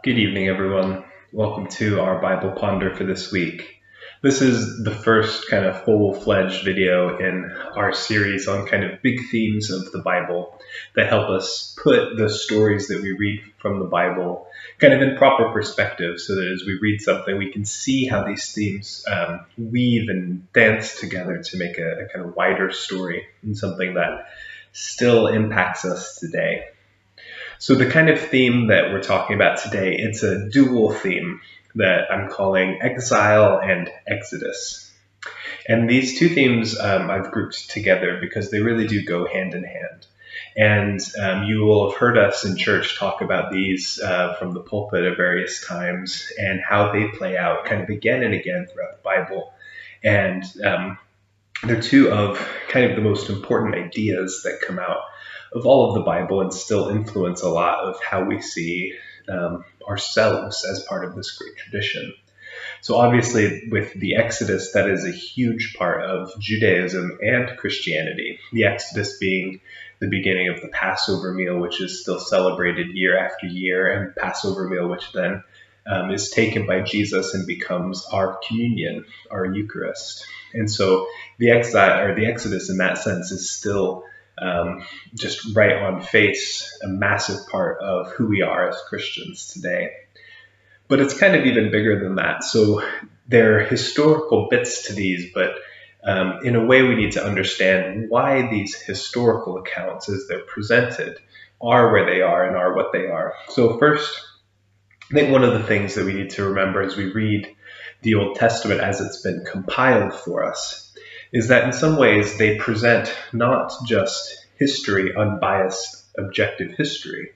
Good evening, everyone. Welcome to our Bible Ponder for this week. This is the first kind of full-fledged video in our series on kind of big themes of the Bible that help us put the stories that we read from the Bible kind of in proper perspective so that as we read something, we can see how these themes weave and dance together to make a kind of wider story and something that still impacts us today. So the kind of theme that we're talking about today, it's a dual theme that I'm calling Exile and Exodus. And these two themes I've grouped together because they really do go hand in hand. And you will have heard us in church talk about these from the pulpit at various times and how they play out kind of again and again throughout the Bible. And they're two of kind of the most important ideas that come out of all of the Bible and still influence a lot of how we see ourselves as part of this great tradition. So obviously with the Exodus, that is a huge part of Judaism and Christianity. The Exodus being the beginning of the Passover meal, which is still celebrated year after year, and Passover meal, which then is taken by Jesus and becomes our communion, our Eucharist. And so the Exodus in that sense is still just right on face, a massive part of who we are as Christians today. But it's kind of even bigger than that. So there are historical bits to these, but in a way we need to understand why these historical accounts, as they're presented, are where they are and are what they are. So first, I think one of the things that we need to remember as we read the Old Testament as it's been compiled for us is that in some ways they present not just history, unbiased, objective history,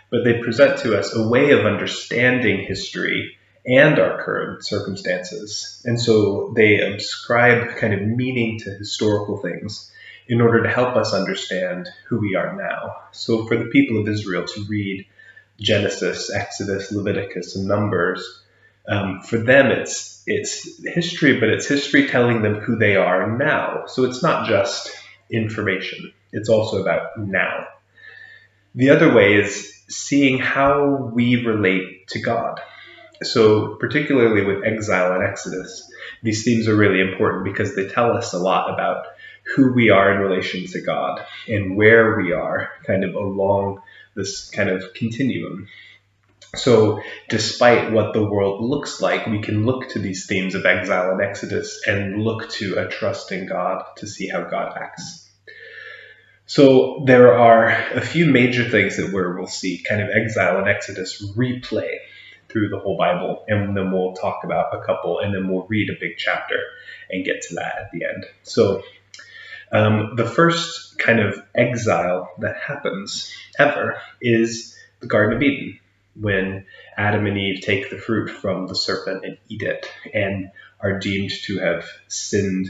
but they present to us a way of understanding history and our current circumstances. And so they ascribe kind of meaning to historical things in order to help us understand who we are now. So for the people of Israel to read Genesis, Exodus, Leviticus, and Numbers, for them it's history, but it's history telling them who they are now. So it's not just information, it's also about now. The other way is seeing how we relate to God. So particularly with exile and Exodus, these themes are really important because they tell us a lot about who we are in relation to God and where we are kind of along this kind of continuum. So despite what the world looks like, we can look to these themes of exile and Exodus and look to a trust in God to see how God acts. So there are a few major things that we'll see kind of exile and Exodus replay through the whole Bible, and then we'll talk about a couple, and then we'll read a big chapter and get to that at the end. So the first kind of exile that happens ever is the Garden of Eden, when Adam and Eve take the fruit from the serpent and eat it and are deemed to have sinned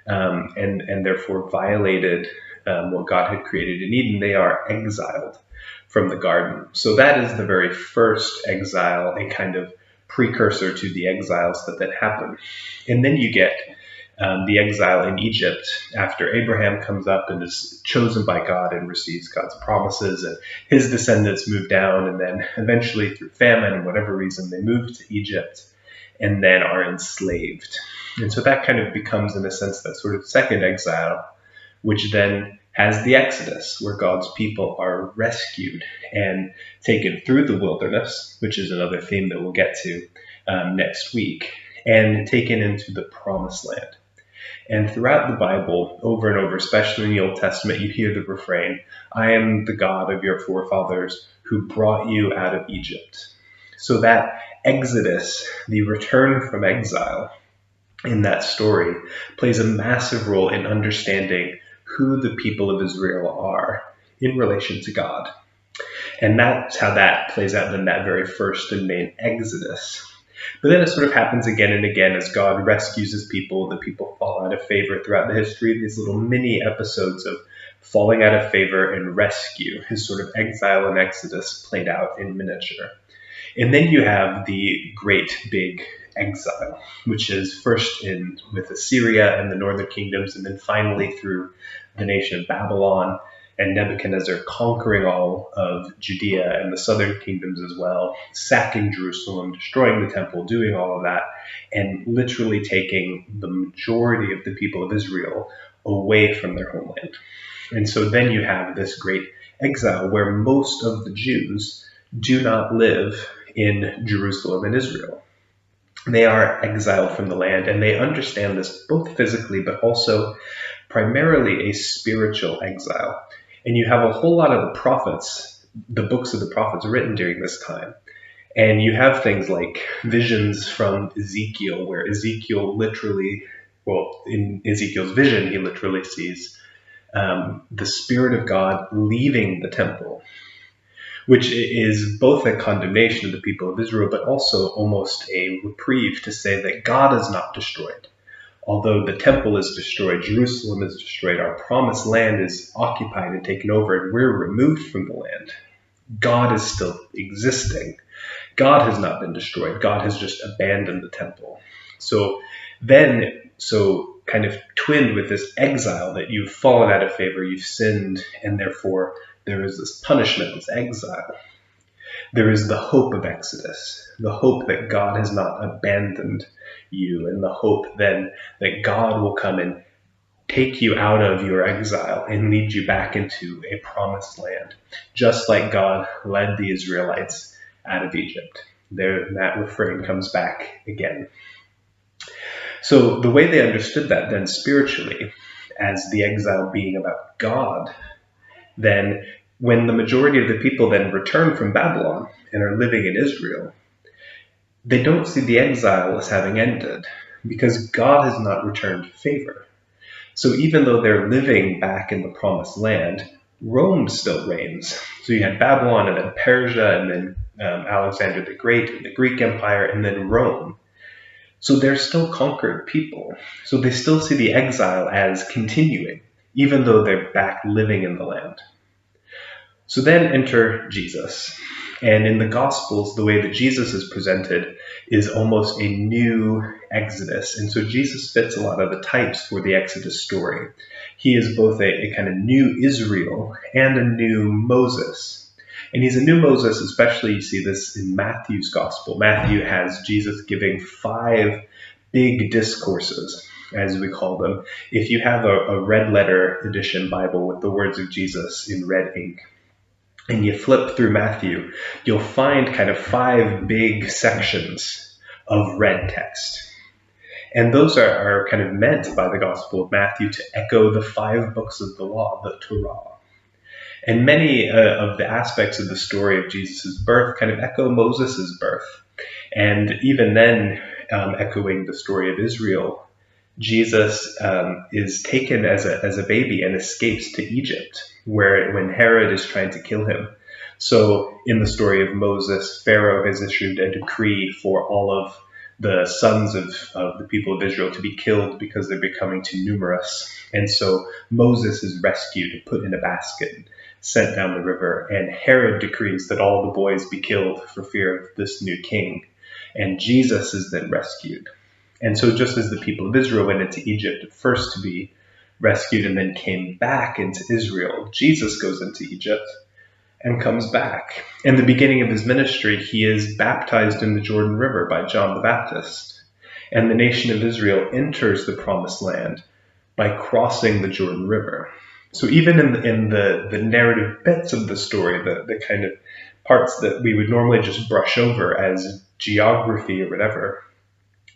and therefore violated what God had created in Eden. They are exiled from the garden. So that is the very first exile, a kind of precursor to the exiles that happen. And then you get the exile in Egypt after Abraham comes up and is chosen by God and receives God's promises, and his descendants move down, and then eventually through famine and whatever reason they move to Egypt and then are enslaved. And so that kind of becomes, in a sense, that sort of second exile, which then has the Exodus, where God's people are rescued and taken through the wilderness, which is another theme that we'll get to next week, and taken into the promised land. And throughout the Bible, over and over, especially in the Old Testament, you hear the refrain, "I am the God of your forefathers who brought you out of Egypt." So that Exodus, the return from exile in that story, plays a massive role in understanding who the people of Israel are in relation to God. And that's how that plays out in that very first and main Exodus. But then it sort of happens again and again as God rescues his people, and the people fall out of favor throughout the history. These little mini episodes of falling out of favor and rescue, his sort of exile and Exodus played out in miniature. And then you have the great big exile, which is first with Assyria and the northern kingdoms, and then finally through the nation of Babylon, and Nebuchadnezzar conquering all of Judea and the southern kingdoms as well, sacking Jerusalem, destroying the temple, doing all of that, and literally taking the majority of the people of Israel away from their homeland. And so then you have this great exile where most of the Jews do not live in Jerusalem and Israel. They are exiled from the land, and they understand this both physically but also primarily a spiritual exile. And you have a whole lot of the prophets, the books of the prophets written during this time. And you have things like visions from Ezekiel, where Ezekiel literally, well, in Ezekiel's vision, he literally sees the Spirit of God leaving the temple, which is both a condemnation of the people of Israel, but also almost a reprieve to say that God is not destroyed. Although the temple is destroyed, Jerusalem is destroyed, our promised land is occupied and taken over, and we're removed from the land. God is still existing. God has not been destroyed. God has just abandoned the temple. So kind of twinned with this exile, that you've fallen out of favor, you've sinned, and therefore there is this punishment, this exile. There is the hope of Exodus, the hope that God has not abandoned you, and the hope then that God will come and take you out of your exile and lead you back into a promised land, just like God led the Israelites out of Egypt. There, that refrain comes back again. So the way they understood that then spiritually, as the exile being about God, then when the majority of the people then return from Babylon and are living in Israel, they don't see the exile as having ended, because God has not returned favor. So even though they're living back in the promised land, Rome still reigns. So you had Babylon, and then Persia, and then Alexander the Great, and the Greek Empire, and then Rome. So they're still conquered people. So they still see the exile as continuing, even though they're back living in the land. So then enter Jesus. And in the Gospels, the way that Jesus is presented is almost a new Exodus. And so Jesus fits a lot of the types for the Exodus story. He is both a kind of new Israel and a new Moses. And he's a new Moses, especially you see this in Matthew's Gospel. Matthew has Jesus giving 5 big discourses, as we call them. If you have a red letter edition Bible with the words of Jesus in red ink, and you flip through Matthew, you'll find kind of 5 big sections of red text. And those are kind of meant by the Gospel of Matthew to echo the 5 books of the law, the Torah. And many of the aspects of the story of Jesus' birth kind of echo Moses' birth. And even then, echoing the story of Israel, Jesus is taken as a baby and escapes to Egypt, when Herod is trying to kill him. So in the story of Moses, Pharaoh has issued a decree for all of the sons of the people of Israel to be killed because they're becoming too numerous. And so Moses is rescued and put in a basket, sent down the river, and Herod decrees that all the boys be killed for fear of this new king. And Jesus is then rescued. And so just as the people of Israel went into Egypt at first to be rescued and then came back into Israel, Jesus goes into Egypt and comes back. In the beginning of his ministry, he is baptized in the Jordan River by John the Baptist. And the nation of Israel enters the promised land by crossing the Jordan River. So even in the narrative bits of the story, the kind of parts that we would normally just brush over as geography or whatever,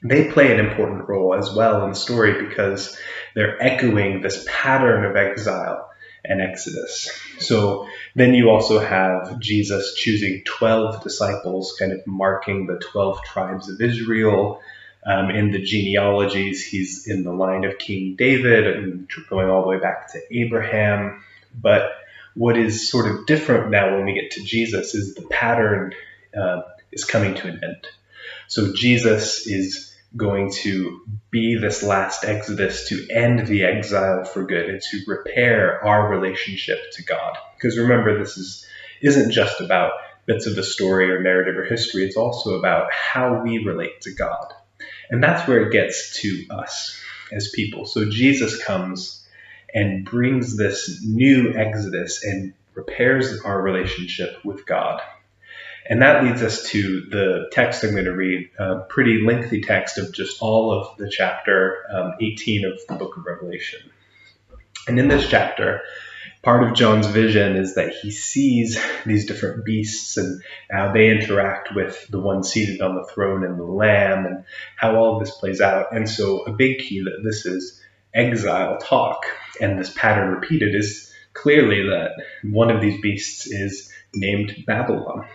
they play an important role as well in the story, because they're echoing this pattern of exile and Exodus. So then you also have Jesus choosing 12 disciples, kind of marking the 12 tribes of Israel. In the genealogies, he's in the line of King David and going all the way back to Abraham. But what is sort of different now when we get to Jesus is the pattern is coming to an end. So Jesus is going to be this last Exodus to end the exile for good and to repair our relationship to God. Because remember, this isn't just about bits of the story or narrative or history. It's also about how we relate to God. And that's where it gets to us as people. So Jesus comes and brings this new exodus and repairs our relationship with God. And that leads us to the text I'm going to read, a pretty lengthy text of just all of the chapter 18 of the book of Revelation. And in this chapter, part of John's vision is that he sees these different beasts and how they interact with the one seated on the throne and the Lamb, and how all of this plays out. And so a big key that this is exile talk, and this pattern repeated, is clearly that one of these beasts is named Babylon.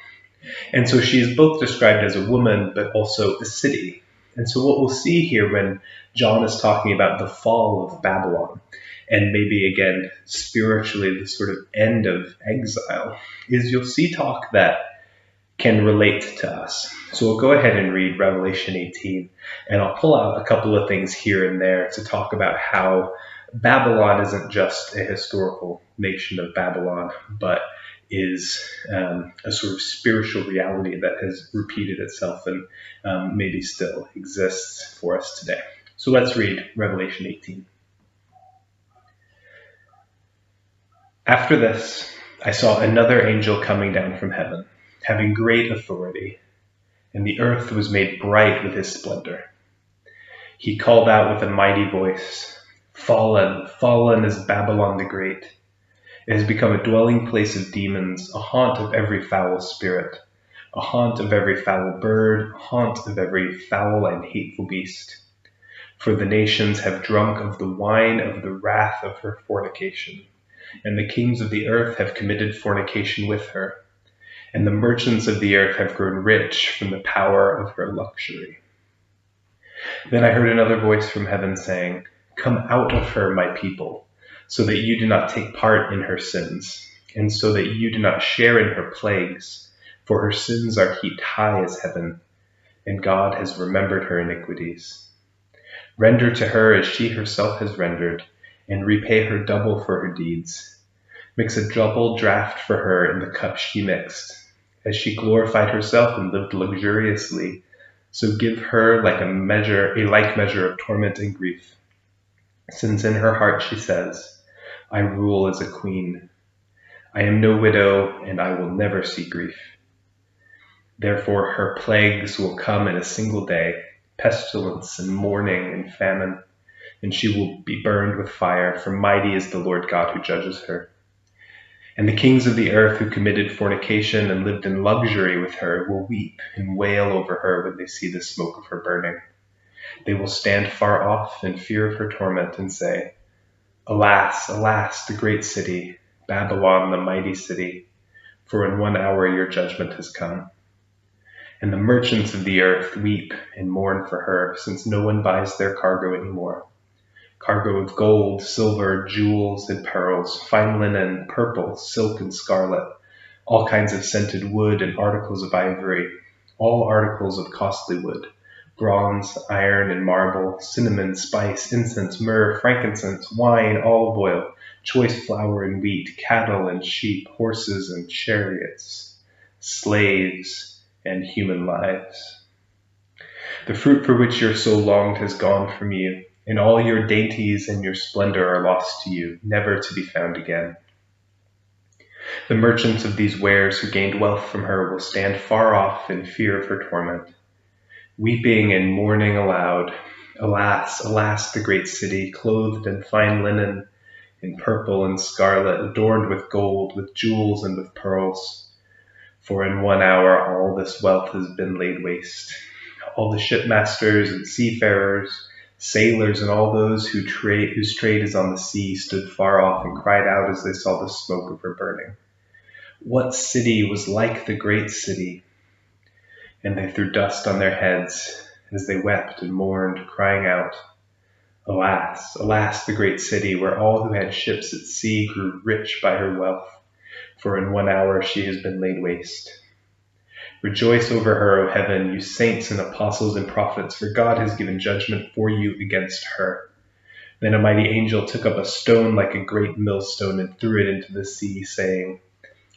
And so she is both described as a woman, but also a city. And so what we'll see here when John is talking about the fall of Babylon, and maybe again, spiritually, the sort of end of exile, is you'll see talk that can relate to us. So we'll go ahead and read Revelation 18, and I'll pull out a couple of things here and there to talk about how Babylon isn't just a historical nation of Babylon, but is a sort of spiritual reality that has repeated itself and maybe still exists for us today. So let's read Revelation 18. After this, I saw another angel coming down from heaven, having great authority, and the earth was made bright with his splendor. He called out with a mighty voice, "Fallen, fallen is Babylon the Great. It has become a dwelling place of demons, a haunt of every foul spirit, a haunt of every foul bird, a haunt of every foul and hateful beast. For the nations have drunk of the wine of the wrath of her fornication, and the kings of the earth have committed fornication with her, and the merchants of the earth have grown rich from the power of her luxury." Then I heard another voice from heaven saying, "Come out of her, my people, so that you do not take part in her sins, and so that you do not share in her plagues, for her sins are heaped high as heaven, and God has remembered her iniquities. Render to her as she herself has rendered, and repay her double for her deeds. Mix a double draught for her in the cup she mixed. As she glorified herself and lived luxuriously, so give her a like measure of torment and grief. Since in her heart she says, I rule as a queen. I am no widow, and I will never see grief. Therefore her plagues will come in a single day, pestilence and mourning and famine, and she will be burned with fire, for mighty is the Lord God who judges her. And the kings of the earth who committed fornication and lived in luxury with her will weep and wail over her when they see the smoke of her burning. They will stand far off in fear of her torment and say, Alas, alas, the great city, Babylon, the mighty city, for in 1 hour your judgment has come. And the merchants of the earth weep and mourn for her, since no one buys their cargo anymore. Cargo of gold, silver, jewels, and pearls, fine linen, purple, silk, and scarlet, all kinds of scented wood and articles of ivory, all articles of costly wood, bronze, iron, and marble, cinnamon, spice, incense, myrrh, frankincense, wine, olive oil, choice flour and wheat, cattle and sheep, horses and chariots, slaves and human lives. The fruit for which your soul longed has gone from you, and all your dainties and your splendor are lost to you, never to be found again. The merchants of these wares who gained wealth from her will stand far off in fear of her torment, weeping and mourning aloud. Alas, alas, the great city, clothed in fine linen, in purple and scarlet, adorned with gold, with jewels, and with pearls. For in 1 hour all this wealth has been laid waste. All the shipmasters and seafarers, sailors, and all those whose trade is on the sea stood far off and cried out as they saw the smoke of her burning. What city was like the great city? And they threw dust on their heads as they wept and mourned, crying out, Alas, alas, the great city, where all who had ships at sea grew rich by her wealth, for in 1 hour she has been laid waste. Rejoice over her, O heaven, you saints and apostles and prophets, for God has given judgment for you against her. Then a mighty angel took up a stone like a great millstone and threw it into the sea, saying,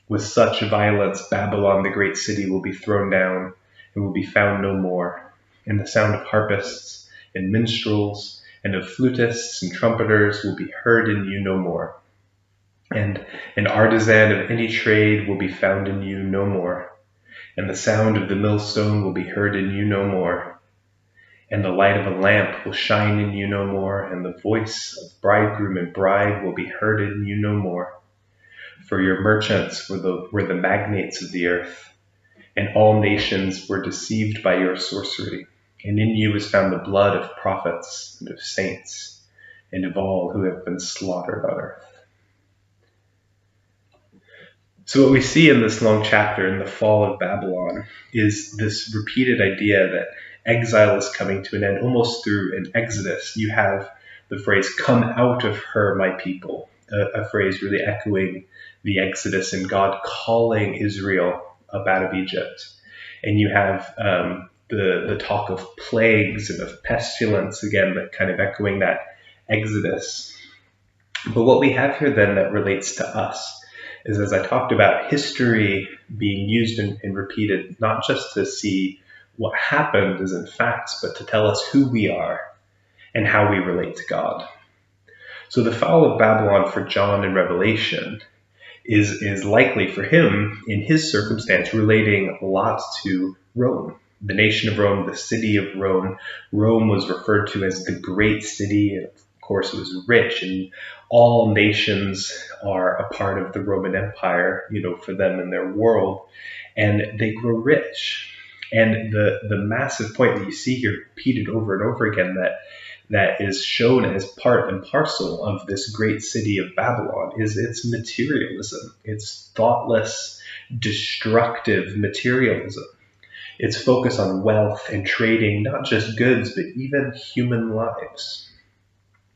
With such violence Babylon the great city will be thrown down and will be found no more. And the sound of harpists and minstrels and of flutists and trumpeters will be heard in you no more. And an artisan of any trade will be found in you no more. And the sound of the millstone will be heard in you no more. And the light of a lamp will shine in you no more, and the voice of bridegroom and bride will be heard in you no more. For your merchants were the magnates of the earth, and all nations were deceived by your sorcery. And in you is found the blood of prophets and of saints, and of all who have been slaughtered on earth. So what we see in this long chapter in the fall of Babylon is this repeated idea that exile is coming to an end, almost through an exodus. You have the phrase, "Come out of her, my people," a phrase really echoing the Exodus and God calling Israel up out of Egypt. And you have the talk of plagues and of pestilence, again, that kind of echoing that Exodus. But what we have here then that relates to us is, as I talked about, history being used and repeated, not just to see what happened as in facts, but to tell us who we are and how we relate to God. So the fall of Babylon for John in Revelation is likely for him, in his circumstance, relating a lot to Rome, the nation of Rome, the city of Rome. Rome was referred to as the great city, and of course it was rich, and all nations are a part of the Roman Empire, for them in their world, and they grow rich. And the massive point that you see here repeated over and over again that is shown as part and parcel of this great city of Babylon is its materialism. It's thoughtless, destructive materialism. Its focus on wealth and trading, not just goods, but even human lives.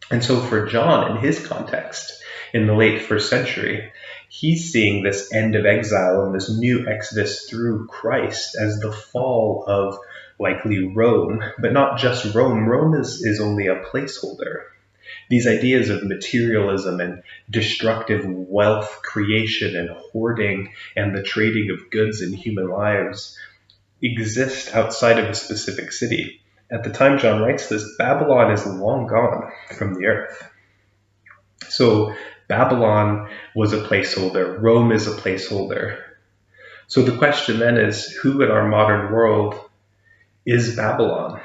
And so for John, in his context, in the late first century, he's seeing this end of exile and this new exodus through Christ as the fall of likely Rome, but not just Rome. Rome is only a placeholder. These ideas of materialism and destructive wealth creation and hoarding and the trading of goods and human lives exist outside of a specific city. At the time John writes this, Babylon is long gone from the earth. So Babylon was a placeholder. Rome is a placeholder. So the question then is, who in our modern world is Babylon?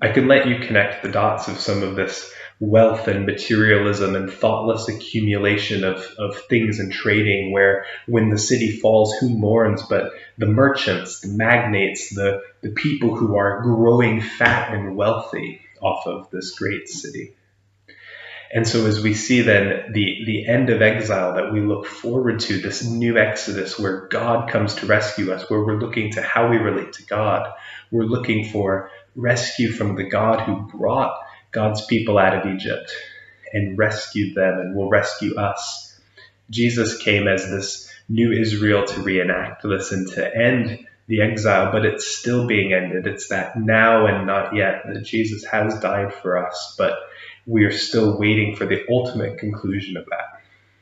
I can let you connect the dots of some of this wealth and materialism and thoughtless accumulation of things and trading, where when the city falls, who mourns but the merchants, the magnates, the people who are growing fat and wealthy off of this great city. And so as we see then the end of exile that we look forward to, this new exodus where God comes to rescue us, where we're looking to how we relate to God, we're looking for rescue from the God who brought God's people out of Egypt and rescued them and will rescue us. Jesus came as this new Israel to reenact this and to end the exile, but it's still being ended. It's that now and not yet, that Jesus has died for us, but we are still waiting for the ultimate conclusion of that.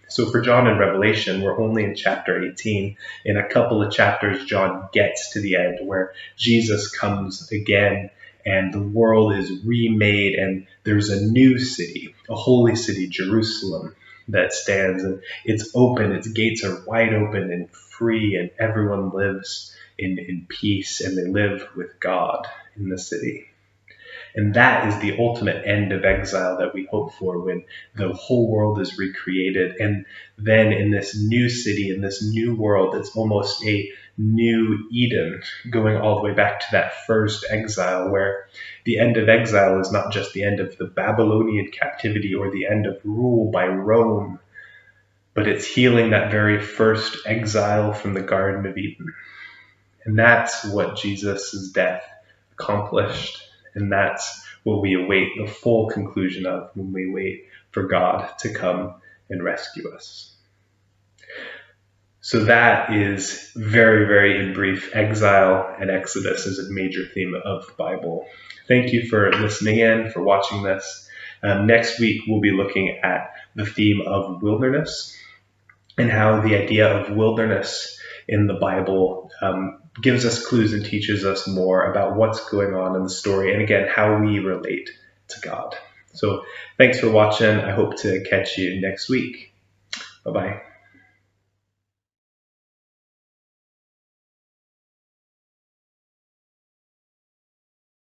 So for John in Revelation, we're only in chapter 18. In a couple of chapters, John gets to the end where Jesus comes again and the world is remade and there's a new city, a holy city, Jerusalem, that stands, and it's open, its gates are wide open and free, and everyone lives in peace and they live with God in the city. And that is the ultimate end of exile that we hope for, when the whole world is recreated. And then in this new city, in this new world, it's almost a new Eden, going all the way back to that first exile, where the end of exile is not just the end of the Babylonian captivity or the end of rule by Rome, but it's healing that very first exile from the Garden of Eden. And that's what Jesus' death accomplished. And that's what we await the full conclusion of when we wait for God to come and rescue us. So that is very, very in brief, exile and Exodus is a major theme of the Bible. Thank you for listening in, for watching this. Next week, we'll be looking at the theme of wilderness and how the idea of wilderness in the Bible gives us clues and teaches us more about what's going on in the story, and again, how we relate to God. So thanks for watching. I hope to catch you next week. Bye-bye.